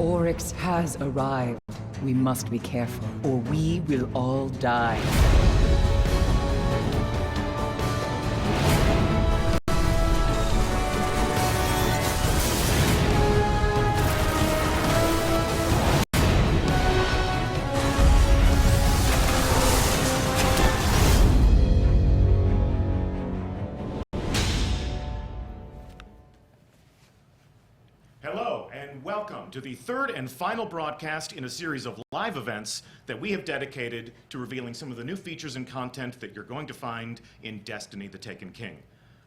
Oryx has arrived. We must be careful, or we will all die. Hello, and welcome to the third and final broadcast in a series of live events that we have dedicated to revealing some of the new features and content that you're going to find in Destiny: The Taken King.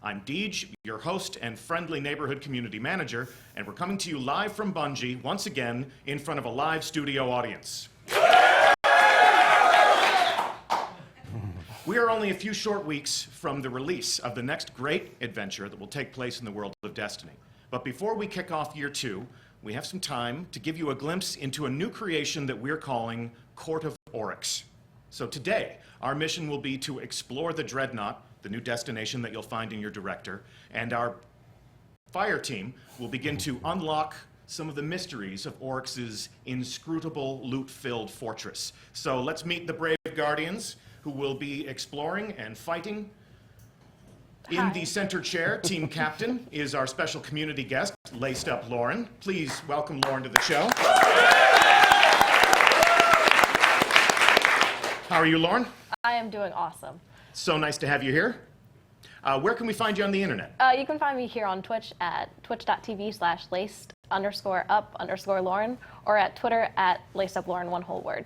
I'm Deej, your host and friendly neighborhood community manager, and we're coming to you live from Bungie, once again, in front of a live studio audience. We are only a few short weeks from the release of the next great adventure that will take place in the world of Destiny. But before we kick off year 2, we have some time to give you a glimpse into a new creation that we're calling Court of Oryx. So today, our mission will be to explore the Dreadnought, the new destination that you'll find in your director, and our fire team will begin to unlock some of the mysteries of Oryx's inscrutable, loot-filled fortress. So let's meet the brave guardians who will be exploring and fighting. In the center chair, team captain, is our special community guest, Laced Up Lauren. Please welcome Lauren to the show. How are you, Lauren? I am doing awesome. So nice to have you here. Where can we find you on the internet? You can find me here on Twitch at twitch.tv/laced_up_Lauren or at Twitter at lacedupLauren, one whole word.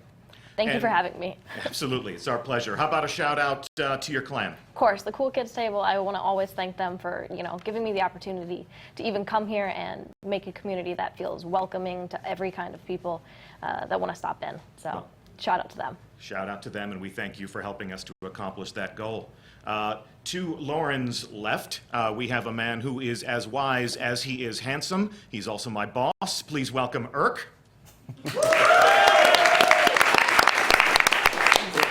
Thank you for having me. Absolutely, it's our pleasure. How about a shout out to your clan? Of course, the Cool Kids table, I want to always thank them for, giving me the opportunity to even come here and make a community that feels welcoming to every kind of people that want to stop in. So, shout out to them. Shout out to them, and we thank you for helping us to accomplish that goal. To Lauren's left, we have a man who is as wise as he is handsome. He's also my boss. Please welcome Urk.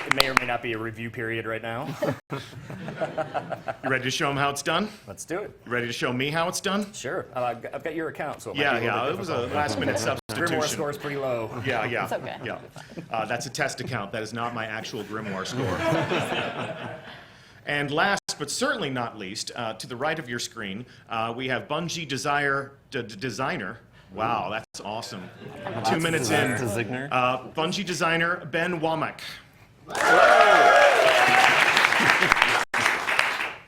It may or may not be a review period right now. You ready to show him how it's done? Let's do it. You ready to show me how it's done? Sure. I've got your account, so it yeah, it was a last-minute substitution. Grimoire score is pretty low. Yeah. It's okay. Yeah. That's a test account. That is not my actual Grimoire score. And last, but certainly not least, to the right of your screen, we have Bungie designer. Wow, that's awesome. 2 minutes in. Bungie designer Ben Womack.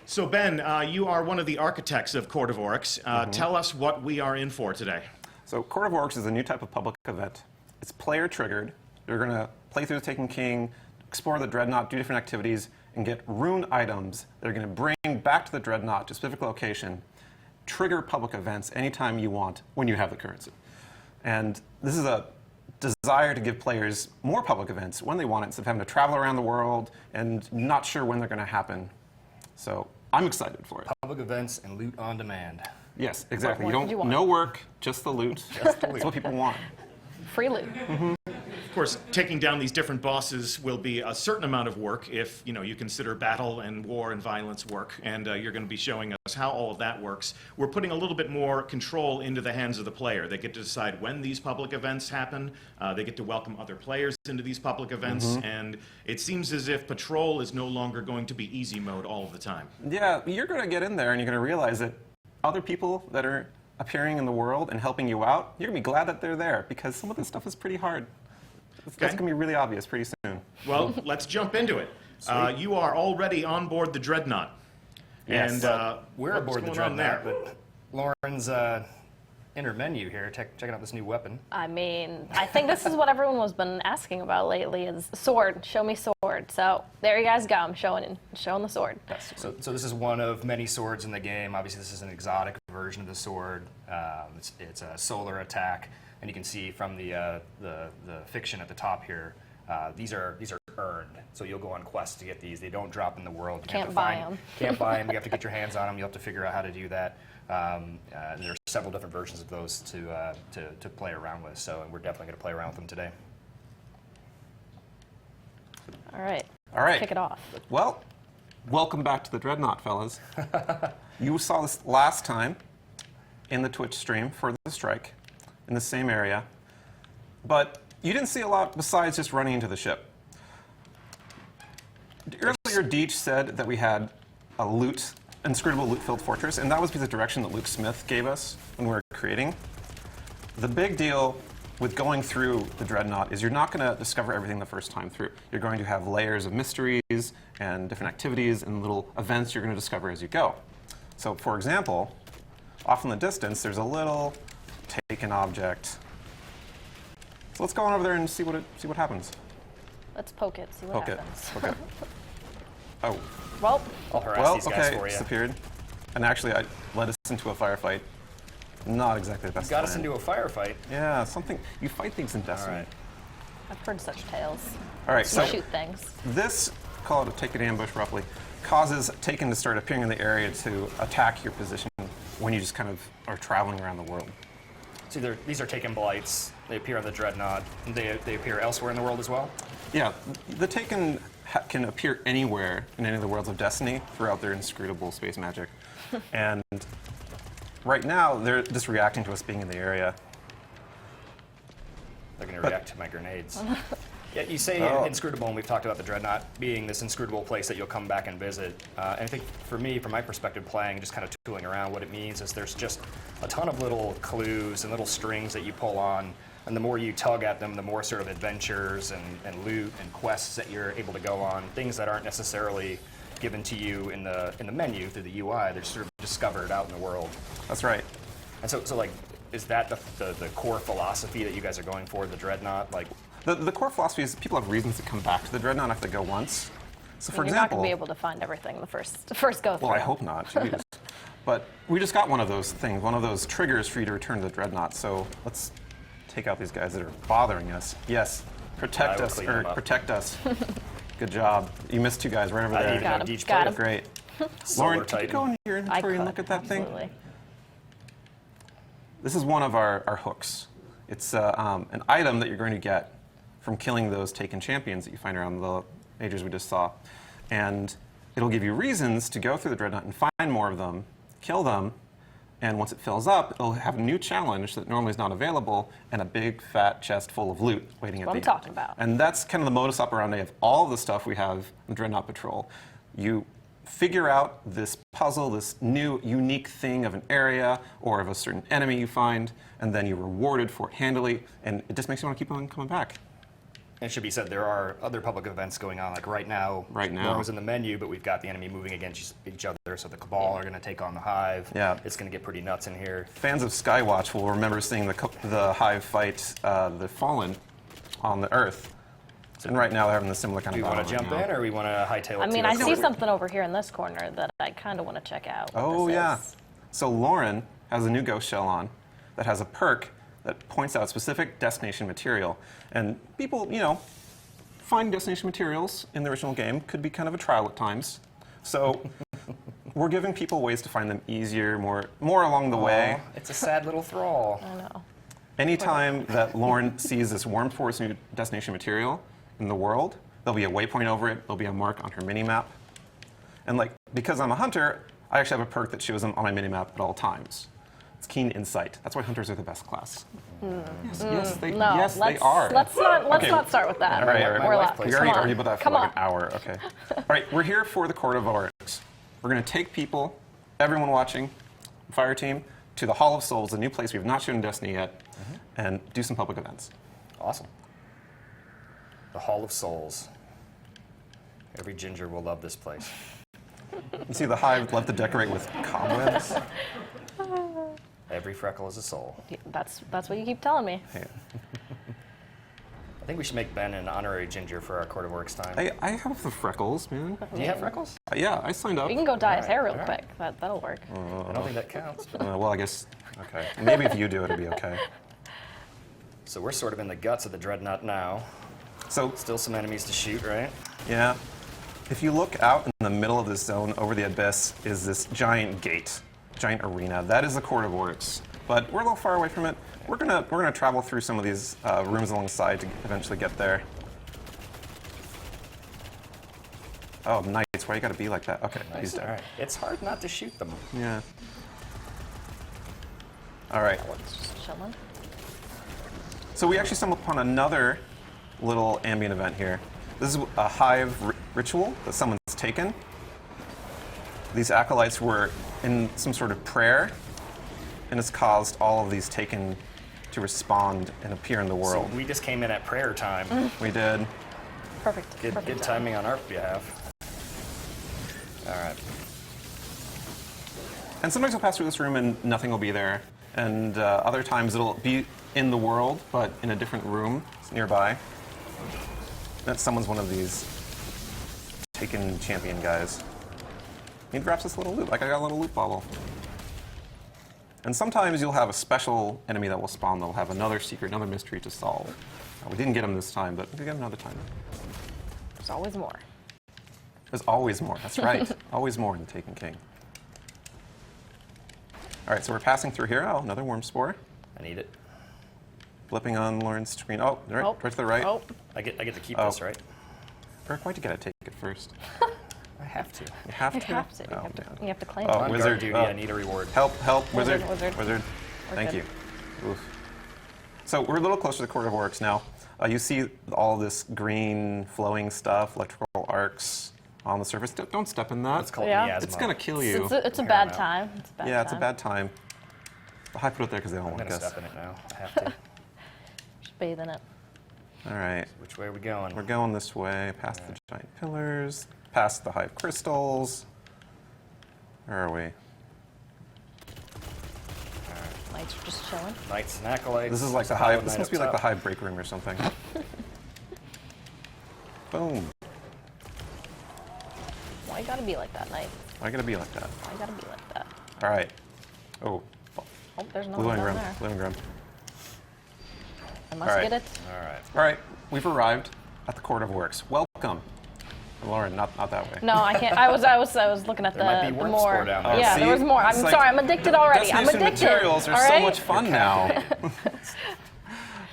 So Ben, you are one of the architects of Court of Oryx. Tell us what we are in for today. So Court of Oryx is a new type of public event. It's player triggered. You're going to play through the Taken King, explore the Dreadnought, do different activities, and get rune items that are going to bring back to the Dreadnought to a specific location, trigger public events anytime you want when you have the currency. And this is a desire to give players more public events when they want it, instead of having to travel around the world and not sure when they're going to happen. So I'm excited for it. Public events and loot on demand. Yes, exactly. What You don't, no work, just the loot. That's what people want. Free loot. Of course, taking down these different bosses will be a certain amount of work if you consider battle and war and violence work, and you're going to be showing us how all of that works. We're putting a little bit more control into the hands of the player. They get to decide when these public events happen. They get to welcome other players into these public events, and it seems as if patrol is no longer going to be easy mode all of the time. Yeah, you're going to get in there and you're going to realize that other people that are appearing in the world and helping you out, you're going to be glad that they're there, because some of this stuff is pretty hard. That's going to be really obvious pretty soon. Well, let's jump into it. You are already on board the Dreadnought. Yes. And we're aboard the Dreadnought, but Lauren's inner menu here, checking out this new weapon. I mean, I think this is what everyone has been asking about lately is sword. Show me sword. So there you guys go. I'm showing the sword. So this is one of many swords in the game. Obviously, this is an exotic version of the sword. It's a solar attack. And you can see from the fiction at the top here, these are earned. So you'll go on quests to get these. They don't drop in the world. You can't buy them. Can't buy them. You have to get your hands on them. You'll have to figure out how to do that. And there are several different versions of those to play around with. So we're definitely going to play around with them today. All right. Kick it off. Well, welcome back to the Dreadnought, fellas. You saw this last time in the Twitch stream for the strike in the same area. But you didn't see a lot besides just running into the ship. Earlier, Deech said that we had a inscrutable loot-filled fortress, and that was because of the direction that Luke Smith gave us when we were creating. The big deal with going through the Dreadnought is you're not going to discover everything the first time through. You're going to have layers of mysteries and different activities and little events you're going to discover as you go. So, for example, off in the distance, there's a little taken object. So let's go on over there and see what happens. Let's poke it, see what happens. Poke it. Oh. Well, I'll harass these guys for you. Disappeared. And actually, I led us into a firefight. Not exactly the best. You got us into a firefight. Yeah, something. You fight things in Destiny. All right. I've heard such tales. All right, You so shoot things. this, call it a Taken ambush roughly, causes Taken to start appearing in the area to attack your position when you just kind of are traveling around the world. So these are Taken blights. They appear on the Dreadnought. They appear elsewhere in the world as well? Yeah, the Taken can appear anywhere in any of the worlds of Destiny throughout their inscrutable space magic. And right now, they're just reacting to us being in the area. They're going to react to my grenades. Yeah, you say inscrutable, and we've talked about the Dreadnought being this inscrutable place that you'll come back and visit. And I think for me, from my perspective, playing, just kind of tooling around, what it means is there's just a ton of little clues and little strings that you pull on. And the more you tug at them, the more sort of adventures and loot and quests that you're able to go on. Things that aren't necessarily given to you in the menu through the UI. They're sort of discovered out in the world. That's right. And so like, is that the core philosophy that you guys are going for, the Dreadnought? Like, The core philosophy is people have reasons to come back to the Dreadnought if they go once. So, for You're not example, going to be able to find everything the first go through. well, I hope not. Jeez. But we just got one of those things, one of those triggers for you to return to the Dreadnought. So let's take out these guys that are bothering us. Yes, protect will us, clean them up. protect us. Good job. You missed two guys right over there. Got him. Deech Got him. Great. Solar Lauren, can you Titan. go into your I inventory and could, look at that thing? absolutely. This is one of our hooks. It's an item that you're going to get from killing those Taken champions that you find around the majors we just saw. And it'll give you reasons to go through the Dreadnought and find more of them, kill them, and once it fills up, it'll have a new challenge that normally is not available, and a big fat chest full of loot waiting at the What I'm end. talking about. And that's kind of the modus operandi of all of the stuff we have in Dreadnought Patrol. You figure out this puzzle, this new unique thing of an area or of a certain enemy you find, and then you're rewarded for it handily, and it just makes you want to keep on coming back. It should be said there are other public events going on. Like right now, Norma's in the menu, but we've got the enemy moving against each other. So the Cabal are going to take on the Hive. Yeah. It's going to get pretty nuts in here. Fans of Skywatch will remember seeing the Hive fight the Fallen on the Earth. And right now they're having a similar kind Do we of want battle to jump right in, or we want to hightail it? I mean, to I us? see something over here in this corner that I kind of want to check out. What Oh, this yeah. is. So Lauren has a new ghost shell on that has a perk that points out specific destination material. And people, find destination materials in the original game could be kind of a trial at times. So we're giving people ways to find them easier, more along the way. Aw, it's a sad little thrall. I know. Anytime that Lauren sees this warm forest new destination material in the world, there'll be a waypoint over it, there'll be a mark on her mini-map. And because I'm a hunter, I actually have a perk that shows them on my mini-map at all times. It's Keen Insight. That's why hunters are the best class. Yes, they are. Let's not start with that. All right. We're wife allowed. plays We already Come on. argued about that for Come like on. an hour. Okay. All right, we're here for the Court of Oryx. We're going to take people, everyone watching, Fire Team, to the Hall of Souls, a new place we've not shown in Destiny yet, and do some public events. Awesome. The Hall of Souls. Every ginger will love this place. You see the Hive love to decorate with cobwebs. Every freckle is a soul. Yeah, that's what you keep telling me. Hey, I think we should make Ben an honorary ginger for our Court of Oryx time. I have the freckles, man. Do you have freckles? Yeah, I signed up. We can go dye his hair real all quick. That'll work. I don't think that counts. Well, I guess, okay. Maybe if you do, it'll be okay. So we're sort of in the guts of the Dreadnought now. So, Still some enemies to shoot, right? yeah, if you look out in the middle of this zone, over the abyss, is this giant gate, giant arena. That is the Court of Oryx. But we're a little far away from it. We're gonna travel through some of these rooms alongside to eventually get there. Oh, nice. Why you gotta be like that? Okay, he's All dead. right. It's hard not to shoot them. Yeah. All right. Let's just chilling. So we actually stumbled upon another little ambient event here. This is a hive ritual that someone's taken. These acolytes were in some sort of prayer, and it's caused all of these taken to respond and appear in the world. So we just came in at prayer time. We did. Perfect. Good Perfect timing on our behalf. All right. And sometimes you'll pass through this room and nothing will be there. And other times it'll be in the world, but in a different room nearby. That someone's one of these taken champion guys. He drops this little loot, like I got a little loot bottle. And sometimes you'll have a special enemy that will spawn that'll have another secret, another mystery to solve. We didn't get him this time, but we can get him another time. There's always more. There's always more, that's right. Always more in the Taken King. All right, so we're passing through here. Oh, another worm spore. I need it. Flipping on Lauren's screen. Oh, right, right to the right. Oh. I get to keep this, right? Eric, why'd you gotta take it first? I have to. You have You to? have to. Oh, You have to claim Oh, it. On wizard. guard duty, Oh. I need a reward. Help, Wizard, wizard. wizard. Thank good. you. Oof. So we're a little closer to the Court of Oryx now. You see all this green flowing stuff, electrical arcs on the surface. Don't step in that. It's called Yeah. miasma. It's gonna kill you. It's a From bad here on out. time. It's a bad Yeah, time. it's a bad time. I put it there because they don't I'm like gonna us. step in it now. I have to. Just bathe in it. All right, Which way are we going? we're going this way, past the giant pillars, past the hive crystals. Where are we? Knights are just chilling. Knights and acolytes. This is like the Pilot hive. This knight must be up like the top. hive break room or something. Boom. Why you gotta be like that, Knight? Why gotta be like that? Why you gotta be like that? All right. Oh, Oh, there's no blue one down engram. there. Blue engram. I must All right. get it. All right. All right, we've arrived at the Court of Oryx. Welcome. Lauren, not that way. No, I can't. I was looking at There might be the worm more. spore down there. Yeah, See? there was more. I'm It's like sorry. I'm addicted already. I'm Destination addicted. materials are all so right? much fun now.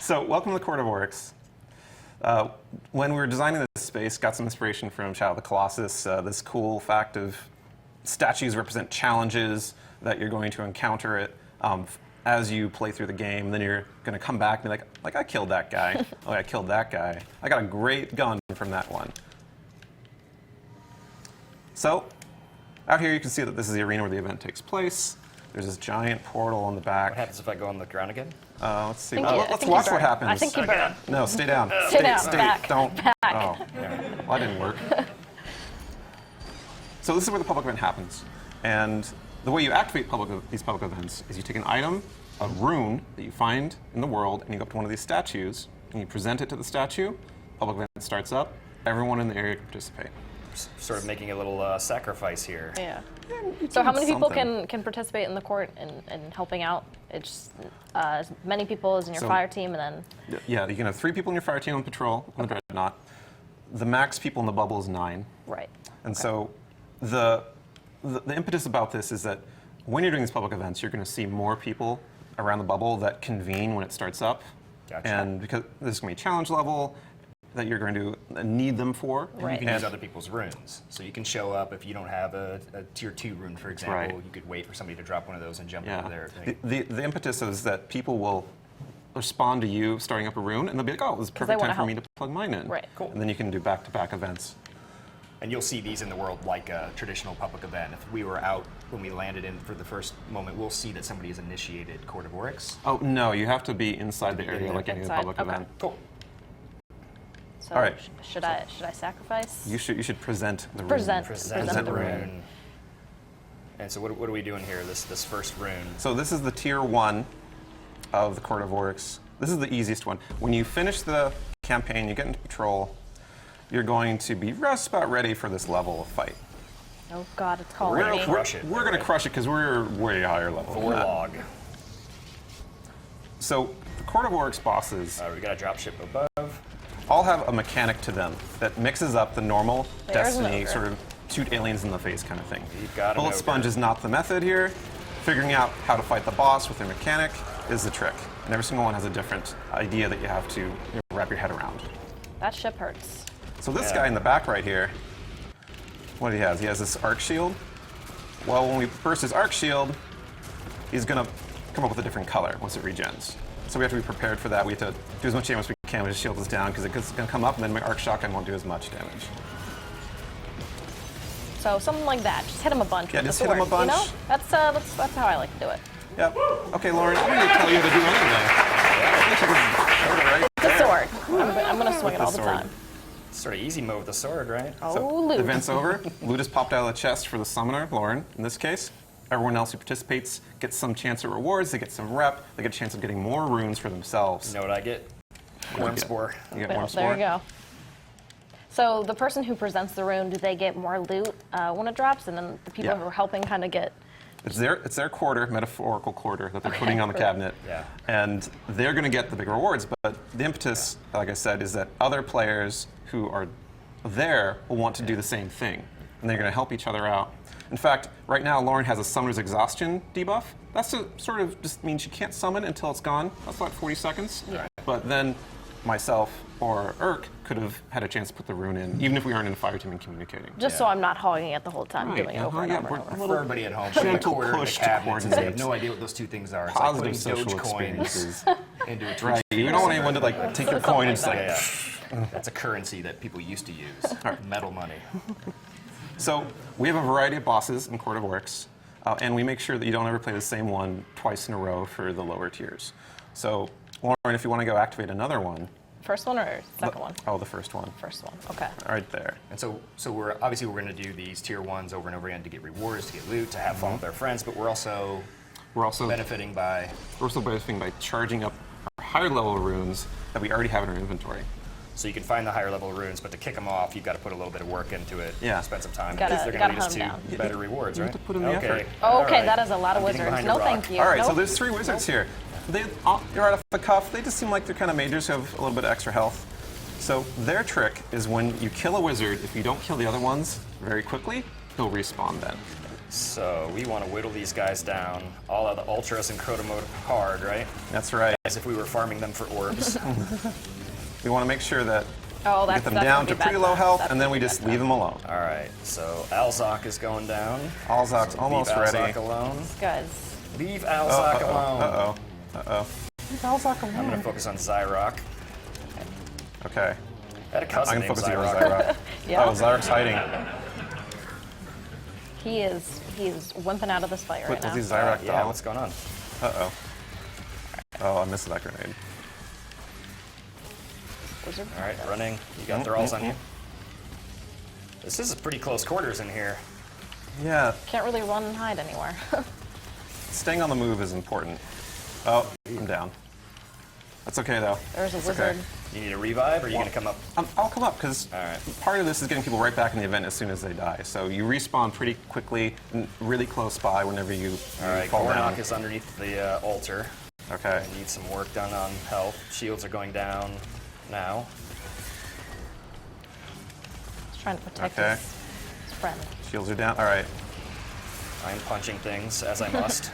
So, welcome to the Court of Oryx. When we were designing this space, got some inspiration from Shadow of the Colossus. This cool fact of statues represent challenges that you're going to encounter it as you play through the game. Then you're going to come back and be like I killed that guy. Oh, I killed that guy. I got a great gun from that one. So, out here you can see that this is the arena where the event takes place. There's this giant portal on the What back. happens if I go on the ground again? Let's see. I think Let's you watch burn. what happens. I think you burn. No, stay down. Sit down. Back. Don't. Back. Oh, yeah. Well, that didn't work. So this is where the public event happens, and the way you activate these public events is you take an item, a rune that you find in the world, and you go up to one of these statues, and you present it to the statue. Public event starts up. Everyone in the area can participate. Sort of making a little sacrifice here. Yeah. You So how do many people something. can participate in the court and helping out? It's as many people as in your So- fire team, and then Yeah, you can have 3 people in your fire team on patrol on the dreadnought. The max people in the bubble is 9. right. And so the impetus about this is that when you're doing these public events, you're going to see more people around the bubble that convene when it starts up. Gotcha. And because this is going to be a challenge level that you're going to need them for. Right. You can And- use other people's runes. So you can show up if you don't have a tier 2 rune, for example. Right. You could wait for somebody to drop one of those and jump Yeah. over their thing. The impetus is that people will respond to you starting up a rune, and they'll be like, oh, this is a they perfect wanna time for me help. to plug mine in. Right. Cool. And then you can do back-to-back events. And you'll see these in the world like a traditional public event. If we were out when we landed in for the first moment, we'll see that somebody has initiated Court of Oryx. Oh, no, you have to be inside the in area there. like any other Inside, public okay. event. Cool. So All right. should I sacrifice? You should present the rune. Present. Present the the rune. rune. And so what are we doing here, this first rune? So this is the tier 1 of the Court of Oryx. This is the easiest one. When you finish the campaign, you get into patrol, you're going to be just about ready for this level of fight. Oh God, it's calling We're me. gonna crush it. We're going to crush it because we're way higher level. than that. Warlog. So the Court of Oryx bosses We got a dropship above. all have a mechanic to them that mixes up the normal There's an Destiny ogre. sort of shoot aliens in the face kind of thing. You've got an Bullet ogre. Sponge is not the method here. Figuring out how to fight the boss with their mechanic is the trick. And every single one has a different idea that you have to wrap your head around. That ship hurts. So this Yeah. guy in the back right here, what he has? He has this arc shield. Well, when we burst his arc shield, he's gonna come up with a different color once it regens. So we have to be prepared for that. We have to do as much damage as we can. We just shield this down because it's going to come up, and then my arc shotgun won't do as much damage. So something like that. Just hit him a bunch Yeah, with just the hit sword. him a bunch. You know, that's how I like to do it. Yep. Okay, Lauren, I'm going to tell you how to do anything. I think you can hold it right It's a there. sword. I'm gonna swing it all the sword. time. Sort of easy mode with the sword, right? Oh, The loot. event's over. Loot is popped out of the chest for the summoner, Lauren, in this case. Everyone else who participates gets some chance at rewards. They get some rep. They get a chance of getting more runes for themselves. You know what I get? do Worm you get? spore. You get Well, worm there spore. you go. So the person who presents the rune, do they get more loot when it drops, and then the people Yeah. who are helping kind of get? It's their quarter, metaphorical quarter, that they're putting on the cabinet. Yeah. And they're going to get the big rewards. But the impetus, like I said, is that other players who are there will want to do the same thing. And they're going to help each other out. In fact, right now, Lauren has a summoner's exhaustion debuff. That's sort of just means she can't summon until it's gone. That's like 40 seconds. Yeah. But then myself or Urk could have had a chance to put the rune in, even if we aren't in a fire team and communicating. Just so I'm not hogging it the whole time, Right, doing it over and yeah, over and we're- over. For everybody at home, gentle putting a quarter in the push to cabinet, since they have coordinate. no idea what those two things are. It's Positive like putting social Doge coins experiences. into a Right. You don't want anyone to like take your coin and just like. Yeah. That's a currency that people used to use. Metal money. So we have a variety of bosses in Court of Oryx, and we make sure that you don't ever play the same one twice in a row for the lower tiers. So, Lauren, if you want to go activate another one. First one or second one? Oh, the first one. First one. Okay. Right there. And so we're obviously we're going to do these tier ones over and over again to get rewards, to get loot, to have fun with our friends, but we're also benefiting by charging up our higher level runes that we already have in our inventory. So you can find the higher level runes, but to kick them off, you've got to put a little bit of work into it. Yeah. Spend some time. Gotta- because they're gotta going to lead us hunt 'em to better rewards, You right? have to put in the okay. effort. Oh, okay, All right. that is a lot of I'm getting wizards. behind No, a rock. thank you. All right, so Nope. there's 3 wizards here. They're right off the cuff. They just seem like they're kind of mages who have a little bit of extra health. So their trick is when you kill a wizard, if you don't kill the other ones very quickly, he'll respawn then. So we want to whittle these guys down, all of the ultras and crota mode hard, right? That's right. As if we were farming them for orbs. We want to make sure that Oh, we that's get them that's down gonna to be pretty bad low times. health, That's and then gonna we be just bad leave times. them alone. All right, so Alzok is going down. Alzok's almost Leave ready. Alzok alone. Guys, Leave Alzok alone. Uh-oh. I'm going to focus on Zyrok. Okay. I had a cousin I'm named focusing on Zyrok. Zyrok. Yeah. Oh, Zyrok's hiding. he is wimping out of this fight right Let's now. see Zyrok Yeah, down. what's going on? Uh-oh. Oh, I missed that grenade. Wizard. All right, running. You got thralls on you. This is pretty close quarters in here. Yeah, Can't really run and hide anywhere. staying on the move is important. Oh, I'm down. That's okay, though. There's a It's wizard. okay. You need a revive, or are you going to come up? I'll come up, because All right. part of this is getting people right back in the event as soon as they die. So you respawn pretty quickly, and really close by whenever you All right, fall down. Gornok is underneath the altar. Okay. I need some work done on health. Shields are going down now. He's trying to protect Okay. his friend. Shields are down. All right. I'm punching things as I must.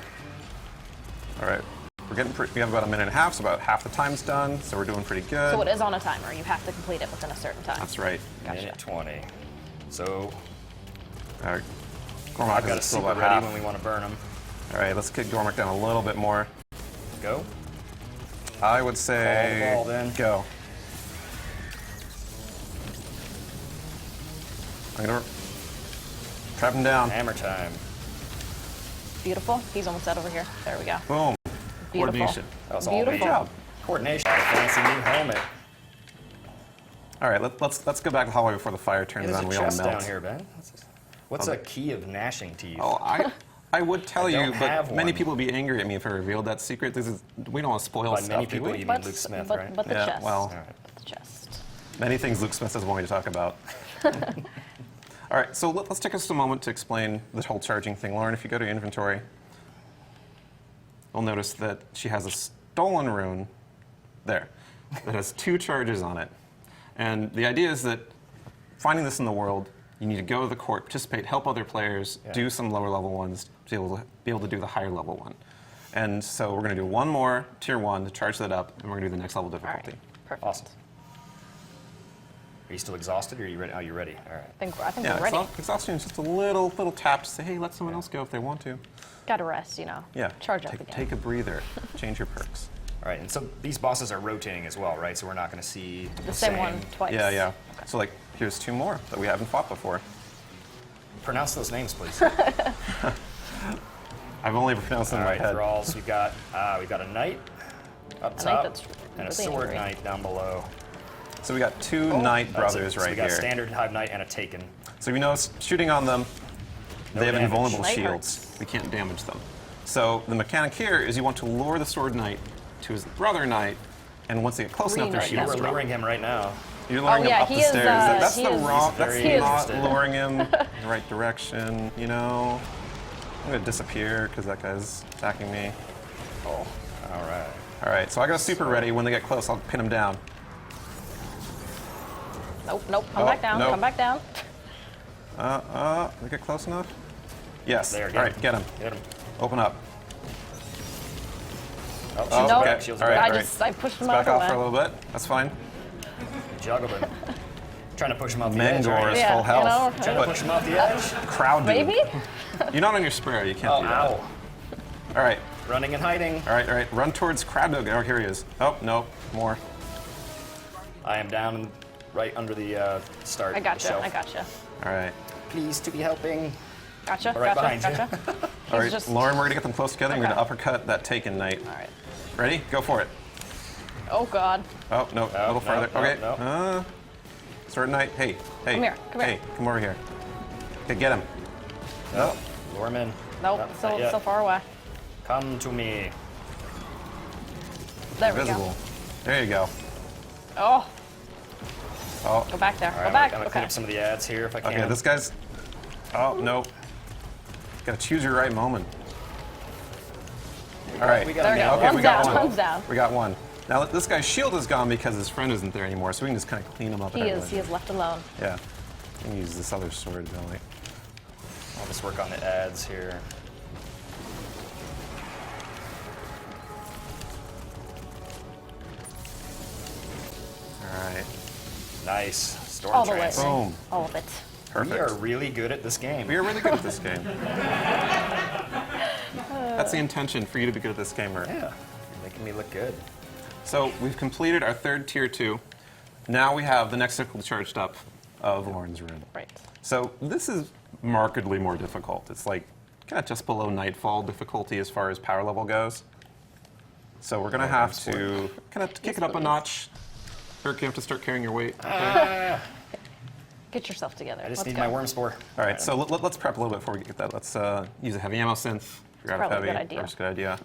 All right. We have about a minute and a half, so about half the time's done, so we're doing pretty good. So it is on a timer. You have to complete it within a certain time. That's right. Gotcha. Minute 20. So All right. Gormak I've got a is still super about ready half. when we want to burn them. All right, let's kick Gormak down a little bit more. Go. I would say Call the ball, then. go. I'm gonna trap him down. Hammer time. Beautiful. He's almost dead over here. There we go. Boom. Beautiful. Coordination. That was all Beautiful. me. Good job. Coordination. Fancy new helmet. All right, let's go back to the hallway before the fire turns There's on. a We all chest melt. down here, Ben. What's a key of gnashing teeth? Oh, I would tell I you, don't but have many one. people would be angry at me if I revealed that secret. We don't want to spoil By stuff, many do people, we? you mean Luke Smith, right? But the Yeah, chest. well. All right. The chest. Many things Luke Smith doesn't want me to talk about. All right, so let's take us a moment to explain the whole charging thing. Lauren, if you go to inventory, you'll notice that she has a stolen rune there that has 2 charges on it. And the idea is that finding this in the world, you need to go to the court, participate, help other players, do some lower level ones to be able to do the higher level one. And so we're going to do one more tier 1 to charge that up, and we're going to do the next level All right. difficulty. Perfect. Awesome. Are you still exhausted, or are you ready? Oh, you're ready. All right. I think Yeah, we're ready. exhaustion is just a little tap to say, hey, let someone else go if they want to. Got to rest, Yeah, Charge up again. take a breather, change your perks. All right, and so these bosses are rotating as well, right? So we're not going to see The same one twice. Yeah, yeah. So like, here's 2 more that we haven't fought before. Pronounce those names, please. I've only pronounced them All in right, my head. thralls. We've got a knight up A knight top that's and a really sword angry. knight down below. So we got 2 knight That's brothers it. So right we got here. standard hive knight and a taken. So we know it's shooting on them, No they have damage. invulnerable Knight shields. We can't damage them. So the mechanic here is you want to lure the sword knight to his brother knight, and once they get close enough, their Re-knight shields them. We're drop. luring him right now. You're luring Oh, yeah, him up he the is, stairs. That's he the is- wrong. he's That's very not interested. luring him in the right direction. You know, I'm gonna disappear because that guy's attacking me. Oh, all right. All right, so I got super ready. When they get close, I'll pin him down. Nope, nope. Come Oh, back down. nope. Come back down. We get close enough? Yes. There, All get right, him. get him. Get him. Open up. Oh, Oh, shields Nope. back, okay. shields All right, back. all I right. just I pushed him Back out of off the for a way. little bit. That's fine. Juggled him. Trying to push him off the edge. Mangor Right? is Yeah, full you health. know, Trying to push him off the edge. Crowd dude. Maybe? You're not on your square. You can't Oh, do that. ow. All right. Running and hiding. All right, all right. Run towards crowd dude. Oh, here he is. Oh, no. More. I am down right under the start. I of the gotcha. shelf. I gotcha. All right. Please to be helping. Gotcha. Right Gotcha. behind you. Gotcha. All right, He's just. Lauren, we're going to get them close together. You're Okay. going to uppercut that taken knight. All right. Ready? Go for it. Oh God. Oh, no. a little no, farther. no, Okay. no. Sword knight. Hey. Hey. Come here, come hey, here. come over here. Okay, get him. No. Lure him in. Nope. Not So yet. so far away. Come to me. There we Invisible. go. There you go. Oh, Oh, go back there. All right, Go back. I'm gonna clean Okay. up some of the ads here if I can. okay. This guy's. Oh, no. Gotta choose your right moment. All right. We got There him we go. down. Okay, we One's got down. one. One's down. We got one. Now this guy's shield is gone because his friend isn't there anymore, so we can just kind of clean him up. He at is. everyone. He is left alone. Yeah. I can use this other sword, don't I? I'll just work on the ads here. All right. Nice. Storm All the way. trance. Boom. All of it. Perfect. We are really good at this game. We are really good at this game. That's the intention, for you to be good at this game, Mert. Yeah. You're making me look good. So we've completed our third tier 2. Now we have the next circle charged up of Lauren's Rune. Right. So this is markedly more difficult. It's like kind of just below Nightfall difficulty as far as power level goes. So we're going to have to kind of kick it up a notch. Eric, you have to start carrying your weight. Okay. Get yourself together. I just Let's need go. my worm spore. All right, so let's prep a little bit before we get that. Let's use a heavy ammo synth. Figure out if probably a heavy. good idea. That's a good idea.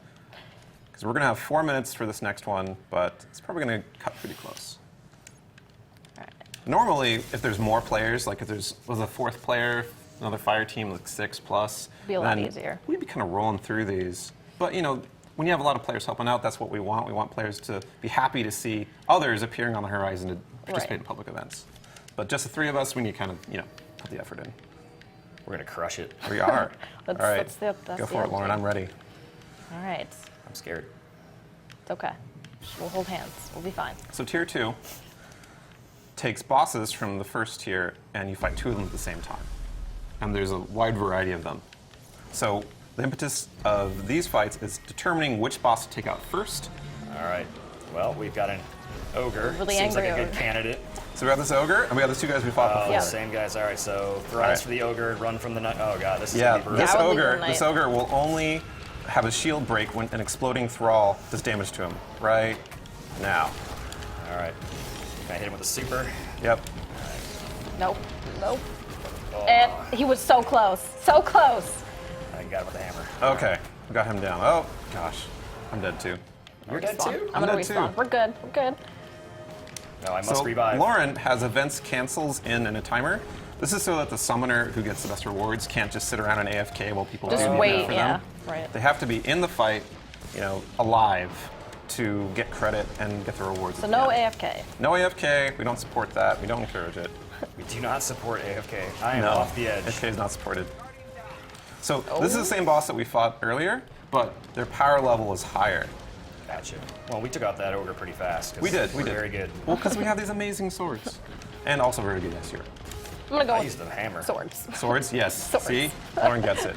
Because we're going to have 4 minutes for this next one, but it's probably going to cut pretty close. All right. Normally, if there's more players, like if there's was a 4th player, another fire team like 6+, Be a lot then easier. We'd be kind of rolling through these. But you know, when you have a lot of players helping out, that's what we want. We want players to be happy to see others appearing on the horizon to participate in public events. But just the 3 of us, we need to kind of put the effort in. We're gonna crush it. We are. That's- All right, that's go the for it, Lauren. idea. I'm ready. All right. I'm scared. It's okay. We'll hold hands. We'll be fine. So tier 2 takes bosses from the first tier, and you fight 2 of them at the same time. And there's a wide variety of them. So the impetus of these fights is determining which boss to take out first. All right. Well, we've got an ogre. Really Seems like angry a good ogre. candidate. So we got this ogre, and we got the 2 guys we fought before. Yeah. Same guys. All right. So thralls right. for the ogre, run from the knight. Oh god, this is Yeah, gonna be brutal. this I would leave ogre, the this knight. ogre will only have a shield break when an exploding thrall does damage to him. Right now. All right. Can I hit him with a super? Yep. Nope. Nope. Oh, And he was so close. So close. I got him with a hammer. Okay, we got him down. Oh gosh, I'm dead too. You're dead Respawn. too? I'm gonna dead too. respawn. We're good. We're good. No, I must So revive. Lauren has events cancels in a timer. This is so that the summoner who gets the best rewards can't just sit around and AFK while people Just do wait. for Yeah. them. Right. They have to be in the fight, alive to get credit and get the rewards. So at the no end. AFK. No AFK. We don't support that. We don't encourage it. We do not support AFK. I am No, off the edge. AFK is not supported. So this is the same boss that we fought earlier, but their power level is higher. Gotcha. Well, we took out that ogre pretty fast. 'cause We did. we're very good. Well, because we have these amazing swords, and also very good this year. I'm gonna go I with used the hammer. swords. Swords, yes. Swords. See, Lauren gets it.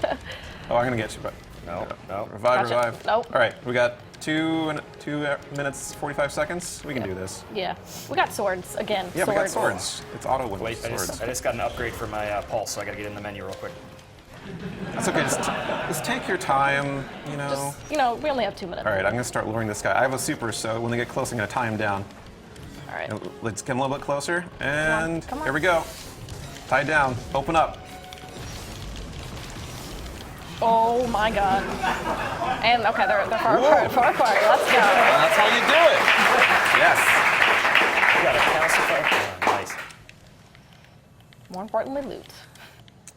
Oh, I'm gonna get you, but No, no. revive, Gotcha. revive. Nope. All right, we got 2 minutes 45 seconds. We can do this. Yeah. We got swords again. Yeah, we got swords. It's auto win Wait, I swords. just got an upgrade for my pulse, so I gotta get in the menu real quick. That's okay. Just take your time. You know. Just, you know, we only have 2 minutes. All right, I'm gonna start luring this guy. I have a super, so when they get close, I'm gonna tie him down. All right. And let's get him a little bit closer, and Come on. here we go. Tied down. Open up. Oh my god. And okay, they're far apart. Far apart. Let's go. That's how you do it. Yes. We got a calcified. Nice. More importantly, loot.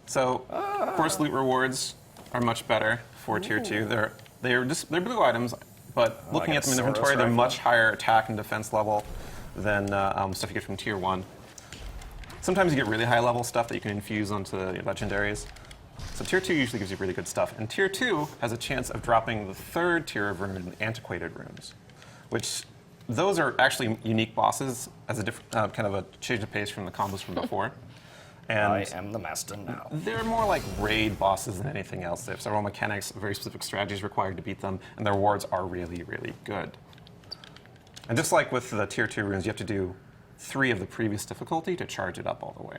So, of course, loot rewards are much better for tier 2. They're blue items, but looking got at them in a inventory, Soros they're rifle. much higher attack and defense level than stuff you get from tier 1. Sometimes you get really high level stuff that you can infuse onto the legendaries. So tier 2 usually gives you really good stuff. And tier 2 has a chance of dropping the 3rd tier of rune, antiquated runes, which those are actually unique bosses as a different kind of a change of pace from the combos from before. And I am the master now. they're more like raid bosses than anything else. They have several mechanics, very specific strategies required to beat them, and their rewards are really, really good. And just like with the tier 2 runes, you have to do 3 of the previous difficulty to charge it up all the way.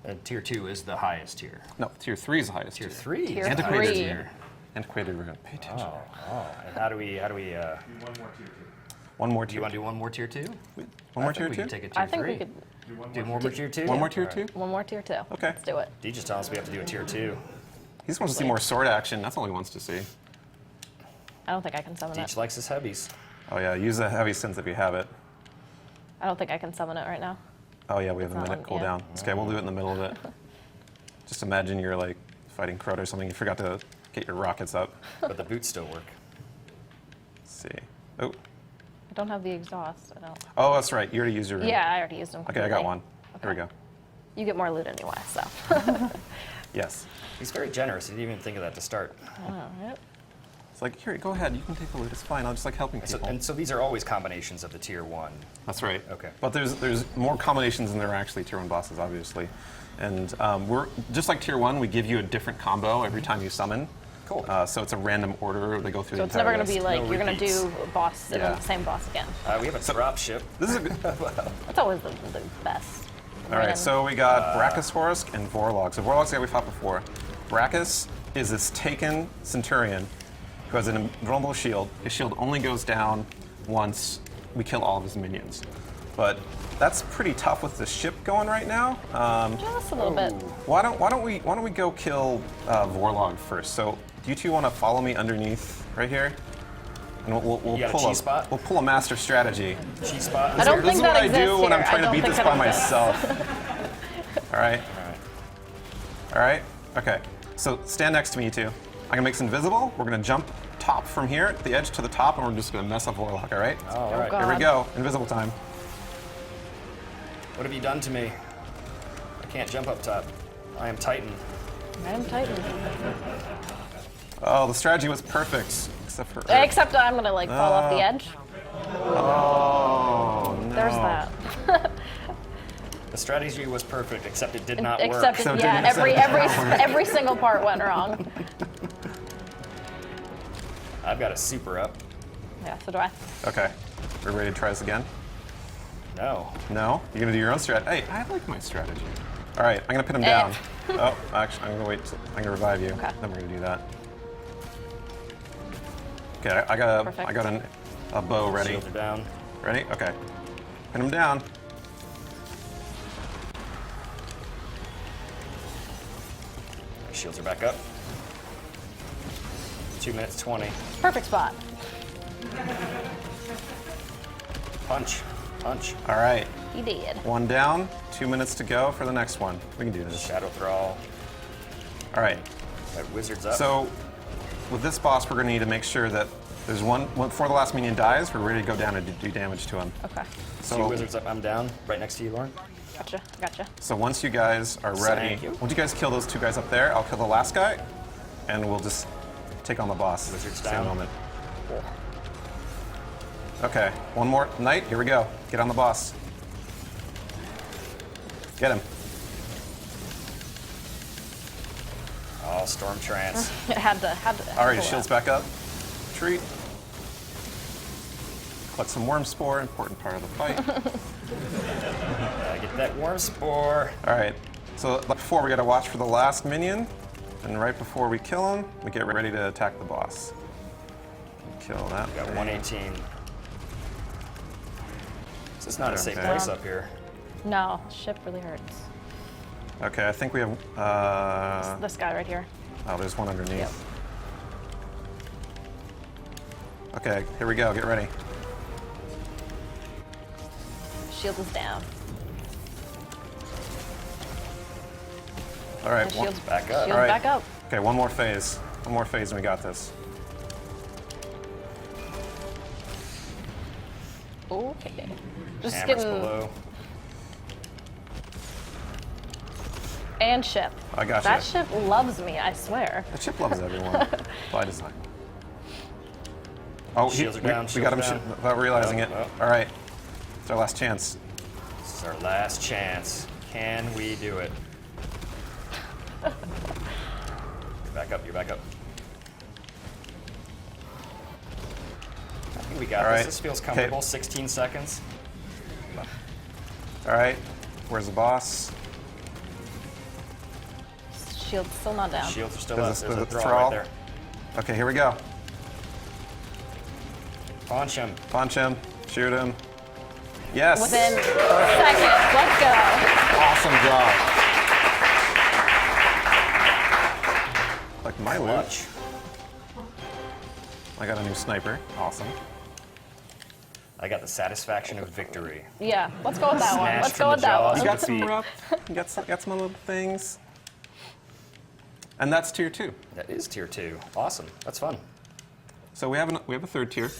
And tier 2 is the highest tier. No, tier 3 is the highest Tier tier. 3 Tier is the Antiquated highest three. tier. Antiquated rune. Pay attention. Oh, and how do we One more do tier. you want to do one more tier 2? One more I think tier we 2? can take a tier I think 3. we could do more tier 2? One more tier Alright. 2? one more tier 2. Okay. Let's do it. D just tells us we have to do a tier 2. He just wants to see more sword action. That's all he wants to see. I don't think I can summon Deech it. likes his heavies. Oh yeah, use the heavy sins if you have it. I don't think I can summon it right now. Oh yeah, we have a It's not minute on, yeah. cooldown. Okay, we'll do it in the middle of it. Just imagine you're like fighting Crota or something. You forgot to get your rockets up. But the boots still work. Let's see. Oh, I don't have the exhaust. I don't. oh, that's right. You already used your. Yeah, I already used them. Okay, I got completely. one. Here we go. You get more loot anyway, so. Yes. He's very generous. He didn't even think of that to start. All right. It's like, here, go ahead. You can take the loot. It's fine. I'll just like helping So, people. and so these are always combinations of the tier 1. That's right. Okay. But there's more combinations than there are actually tier 1 bosses, obviously. And we're just like tier 1. We give you a different combo every time you summon. Cool. So it's a random order. They go through So the it's entire never going to be list. like No you're going to repeats. do a boss and Yeah. then the same boss again. We have a drop ship. This is a good. That's always the best. All right, so we got Brachiosaurus and Vorlog. So Vorlog's the guy we fought before. Brachus is this taken Centurion who has an invulnerable shield. His shield only goes down once we kill all of his minions. But that's pretty tough with the ship going right now. Just a little bit. Why don't we go kill Vorlog first? So do you two want to follow me underneath right here? And we'll You got a pull cheese spot? We'll pull a master strategy. Cheese spot. I don't This think is what that I do exists when I'm here. trying I to beat don't this think by that exists. myself. All right. All right. Okay. So stand next to me, you two. I'm gonna make this invisible. We're gonna jump top from here, the edge to the top, and we're just gonna mess up Warlock. All right. All right. God. Here we go. Invisible time. What have you done to me? I can't jump up top. I am Titan. I am Titan. Oh, the strategy was perfect, except for. Except I'm going to like fall off the edge. Oh no. There's that. The strategy was perfect, except it did not work. Except So yeah, didn't- every single part went wrong. I've got a super up. Yeah, so do I. Okay. We're ready to try this again. No. No? You're gonna do your own strat. Hey, I like my strategy. All right, I'm gonna pin him Eh. down. Oh, actually, I'm gonna wait. I'm gonna revive you. Okay. Then we're gonna do that. Okay, I got Perfect. a bow ready. Shields are down. Ready? Okay. Pin him down. Shields are back up. 2 minutes 20. Perfect spot. Punch. Punch. All right. He did. One down. 2 minutes to go for the next one. We can do this. Shadow Thrall. All right. Got wizards up. So, with this boss, we're gonna need to make sure that there's one before the last minion dies. We're ready to go down and do damage to him. Okay. Two So, wizards up. I'm down. Right next to you, Lauren. Gotcha. so once you guys are ready, Thank you. once you guys kill those two guys up there, I'll kill the last guy, and we'll just take on the boss. Wizards Same down. moment. Okay, one more knight. Here we go. Get on the boss. Get him. Oh, Storm Trance. It had to. All right, his pull shield's out. back up. Retreat. collect some worm spore, important part of the fight. Gotta get that worm spore. All right, so like before, we gotta watch for the last minion, and right before we kill him, we get ready to attack the boss. Kill that. We got thing. 118. This is not a safe Okay. place up here. No, ship really hurts. Okay, I think we have. This guy right here. Oh, there's one underneath. Yep. Okay, here we go. Get ready. Shield is down. All right. The shield's back up. Shield's All right. back up. Okay, one more phase. One more phase, and we got this. Okay. Just Hammers getting below. and ship. I got That you. ship loves me, I swear. The chip loves everyone by design. Oh, Shields are down, we got him shields down. without realizing Oh, it. oh. All right, it's our last chance. This is our last chance. Can we do it? You're back up, you're back up. I think we got All this. right. This feels Okay. comfortable. 16 seconds. All right, where's the boss? Shield's still not down. Shields are still Does up. this- There's a does it throw thrall? right there. Okay, here we go. Punch him. Punch him, shoot him. Yes. Within seconds. Let's go. Awesome job. Like my loot. Clutch. I got a new sniper. Awesome. I got the satisfaction of victory. Yeah, let's go with that one. Smashed Let's from go the with that jaws. one. You got Defeat. some rep. You got some little things. And that's tier 2. That is tier 2. Awesome. That's fun. So we have a third tier,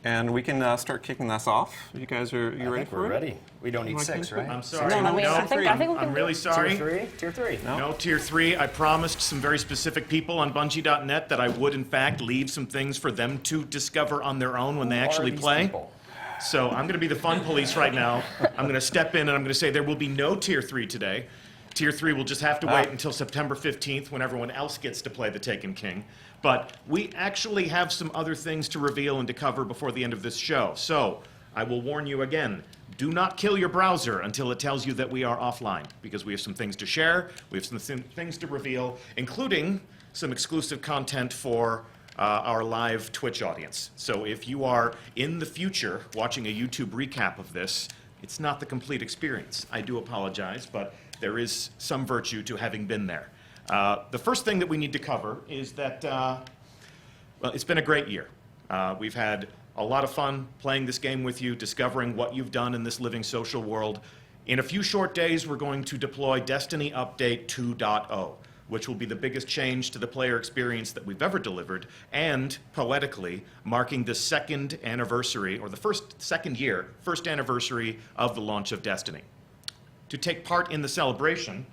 and we can start kicking this off. You guys are I ready think for we're it? ready. We don't need Like 6, me? right? I'm sorry. No, no, I mean, I think we I'm can really do sorry. Tier 3? Tier 3. No, tier 3. I promised some very specific people on Bungie.net that I would, in fact, leave some things for them to discover on their own when they Who are actually these play. people? So I'm going to be the fun police right now. I'm going to step in and I'm going to say there will be no tier 3 today. Tier 3 will just have to wait until September 15th when everyone else gets to play the Taken King. But we actually have some other things to reveal and to cover before the end of this show. So I will warn you again, do not kill your browser until it tells you that we are offline, because we have some things to share, we have some things to reveal, including some exclusive content for our live Twitch audience. So if you are in the future watching a YouTube recap of this, it's not the complete experience. I do apologize, but there is some virtue to having been there. The first thing that we need to cover is that, well, it's been a great year. We've had a lot of fun playing this game with you, discovering what you've done in this living social world. In a few short days, we're going to deploy Destiny Update 2.0, which will be the biggest change to the player experience that we've ever delivered, and, poetically, marking the second anniversary, or the first anniversary of the launch of Destiny. To take part in the celebration,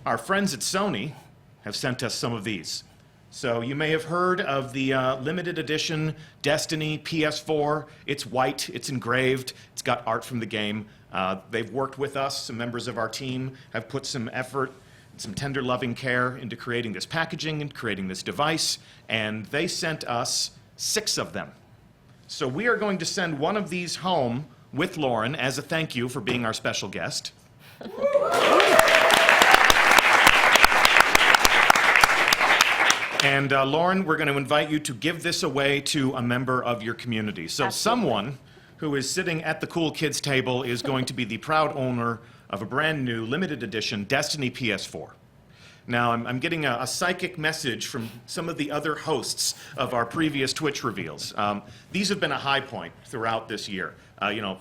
our friends at Sony have sent us some of these. So you may have heard of the limited edition Destiny PS4. It's white, it's engraved, it's got art from the game. They've worked with us, some members of our team have put some effort, some tender loving care into creating this packaging and creating this device, and they sent us 6 of them. So we are going to send one of these home with Lauren as a thank you for being our special guest. And Lauren, we're going to invite you to give this away to a member of your community. So someone who is sitting at the cool kids table is going to be the proud owner of a brand new limited edition Destiny PS4. Now, I'm getting a psychic message from some of the other hosts of our previous Twitch reveals. These have been a high point throughout this year.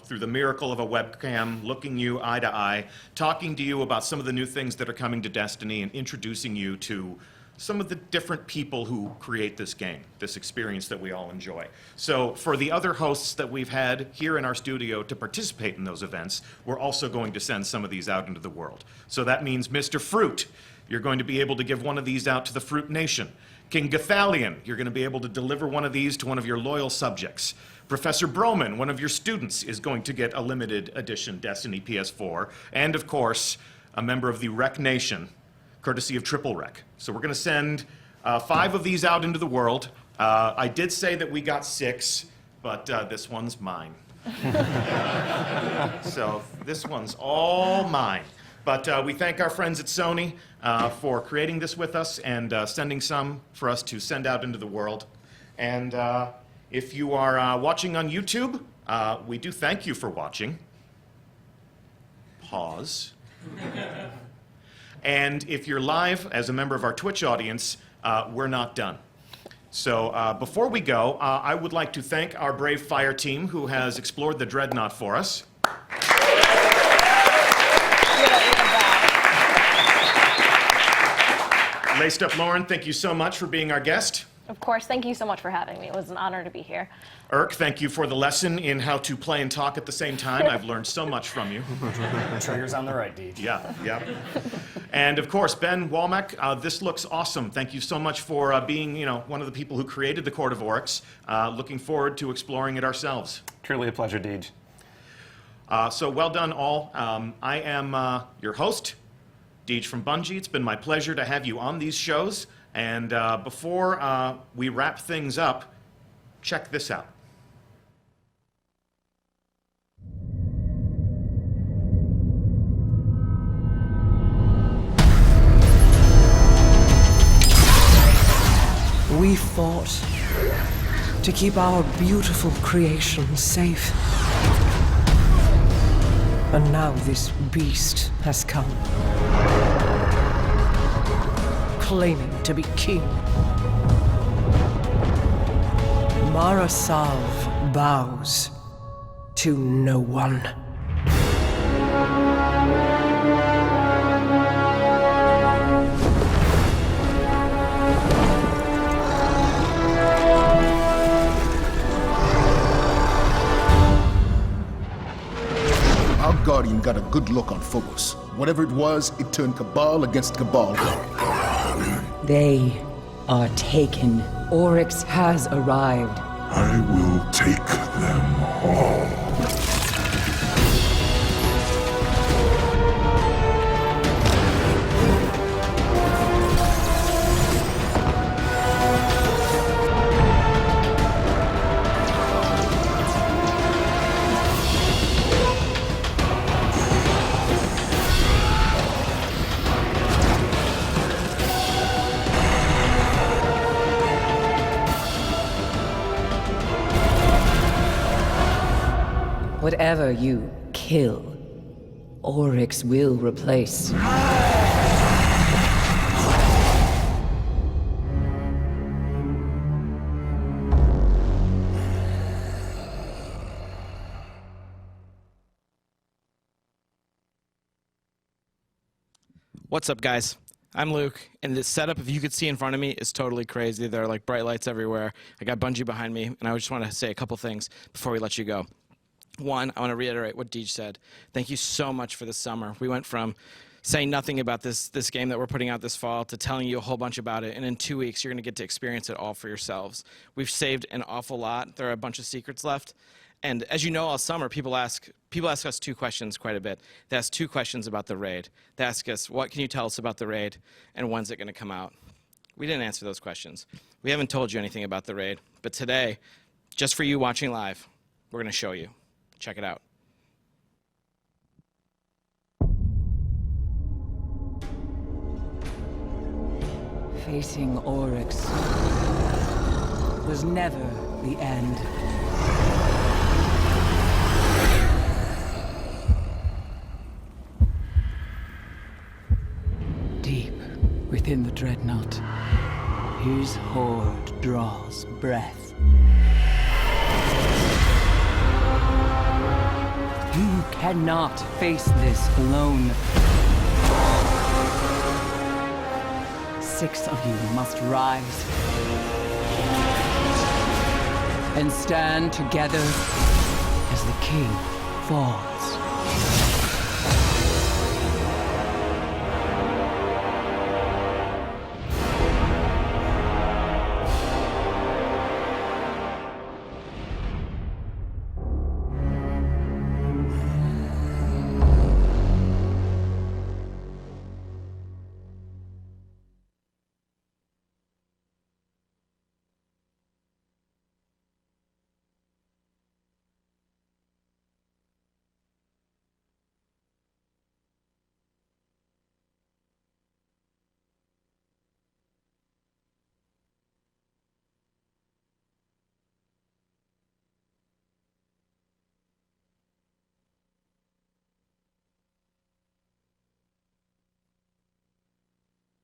Through the miracle of a webcam, looking you eye to eye, talking to you about some of the new things that are coming to Destiny, and introducing you to some of the different people who create this game, this experience that we all enjoy. So for the other hosts that we've had here in our studio to participate in those events, we're also going to send some of these out into the world. So that means Mr. Fruit, you're going to be able to give one of these out to the Fruit Nation. King Gathalion, you're going to be able to deliver one of these to one of your loyal subjects. Professor Broman, one of your students, is going to get a limited edition Destiny PS4. And of course, a member of the Rec Nation, courtesy of Triple Rec. So we're going to send 5 of these out into the world. I did say that we got 6. but this one's mine. So this one's all mine. But we thank our friends at Sony for creating this with us and sending some for us to send out into the world. And if you are watching on YouTube, we do thank you for watching. Pause. And if you're live as a member of our Twitch audience, we're not done. So before we go, I would like to thank our brave fire team who has explored the Dreadnought for us. Laced Up Lauren, thank you so much for being our guest. Of course, thank you so much for having me. It was an honor to be here. Irk, thank you for the lesson in how to play and talk at the same time. I've learned so much from you. Trigger's on the right, Deej. Yeah. And of course, Ben Walmack, this looks awesome. Thank you so much for being, one of the people who created the Court of Oryx. Looking forward to exploring it ourselves. Truly a pleasure, Deej. So well done, all. I am your host, Deej from Bungie. It's been my pleasure to have you on these shows. And before we wrap things up, check this out. We fought to keep our beautiful creation safe. And now this beast has come, claiming to be king. Marasav bows to no one. Our Guardian got a good look on Phobos. Whatever it was, it turned Cabal against Cabal. They are taken. Oryx has arrived. I will take them all. Whatever you kill, Oryx will replace. What's up, guys? I'm Luke, and this setup, if you could see in front of me, is totally crazy. There are like bright lights everywhere. I got Bungie behind me, and I just want to say a couple things before we let you go. One, I want to reiterate what Deej said. Thank you so much for this summer. We went from saying nothing about this game that we're putting out this fall to telling you a whole bunch about it, and in 2 weeks, you're going to get to experience it all for yourselves. We've saved an awful lot. There are a bunch of secrets left. And as you know, all summer, people ask us two questions quite a bit. They ask two questions about the raid. They ask us, what can you tell us about the raid, and when's it going to come out? We didn't answer those questions. We haven't told you anything about the raid. But today, just for you watching live, we're going to show you. Check it out. Facing Oryx was never the end. Deep within the Dreadnought, his horde draws breath. You cannot face this alone. 6 of you must rise and stand together as the king falls.